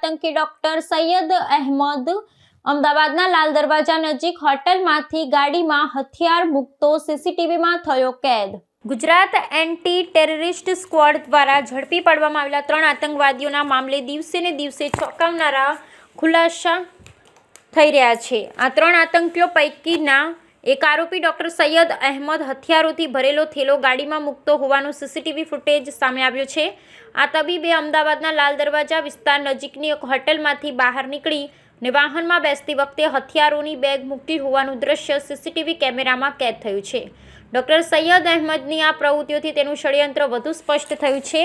આતંકી ડોક્ટર સૈયદ અહેમદ અમદાવાદના લાલ દરવાજા નજીક હોટલમાંથી ગાડીમાં હથિયાર મૂકતો સીસીટીવીમાં થયો કેદ। ગુજરાત એન્ટી ટેરરિસ્ટ સ્ક્વોડ દ્વારા ઝડપી પાડવામાં આવેલા 3 આતંકવાદીઓના મામલે દિવસે ને દિવસે ચોંકાવનારા ખુલાસા થઈ રહ્યા છે। આ 3 આતંકીઓ પૈકીના એક આરોપી ડોક્ટર સૈયદ અહેમદ હથિયારોથી ભરેલો થેલો ગાડીમાં મૂકતો હોવાનો સીસીટીવી ફૂટેજ સામે આવ્યો છે। આ તબીબે અમદાવાદના લાલ દરવાજા વિસ્તાર નજીકની એક હોટલમાંથી બહાર નીકળી ને વાહનમાં બેસતી વખતે હથિયારોની બેગ મૂકી હોવાનું દ્રશ્ય સીસીટીવી કેમેરામાં કેદ થયું છે। ડોક્ટર સૈયદ અહેમદની આ પ્રવૃત્તિઓથી તેનું ષડયંત્ર વધુ સ્પષ્ટ થયું છે।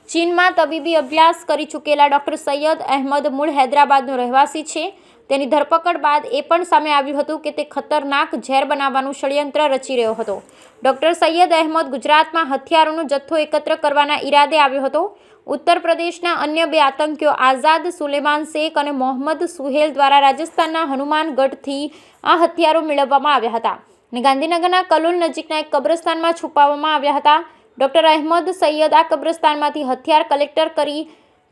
ચીનમાં તબીબી અભ્યાસ કરી ચૂકેલા ડોક્ટર સૈયદ અહેમદ મૂળ હૈદરાબાદનો રહેવાસી છે। તેની ધરપકડ બાદ એ પણ સામે આવ્યું હતું કે તે ખતરનાક ઝેર બનાવવાનું ષડયંત્ર રચી રહ્યો હતો। ડોક્ટર સૈયદ અહેમદ ગુજરાતમાં હથિયારોનો જથ્થો એકત્ર કરવાના ઈરાદે આવ્યો હતો। ઉત્તર પ્રદેશના અન્ય 2 આતંકીઓ આઝાદ સુલેમાન શેખ અને મોહમ્મદ સુહેલ દ્વારા રાજસ્થાનના હનુમાનગઢથી આ હથિયારો મેળવવામાં આવ્યા હતા અને ગાંધીનગરના કલોલ નજીકના એક કબ્રસ્તાનમાં છુપાવવામાં આવ્યા હતા। ડોક્ટર અહેમદ સૈયદ આ કબ્રસ્તાનમાંથી હથિયાર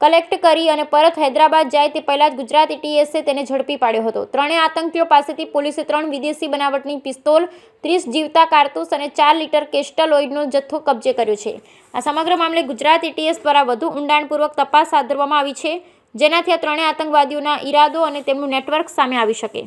કલેક્ટ કરી અને પરત હૈદરાબાદ જાય તે પહેલાં જ ગુજરાત એટીએસે તેને ઝડપી પાડ્યો હતો। ત્રણેય આતંકીઓ પાસેથી પોલીસે 3 વિદેશી બનાવટની પિસ્તોલ, 30 જીવતા કારતૂસ અને 4 લીટર કેસ્ટલ ઓઇલનો જથ્થો કબજે કર્યો છે। આ સમગ્ર મામલે ગુજરાત એટીએસ દ્વારા વધુ ઊંડાણપૂર્વક તપાસ હાથ ધરવામાં આવી છે, જેનાથી આ 3 આતંકવાદીઓના ઈરાદો અને તેમનું નેટવર્ક સામે આવી શકે।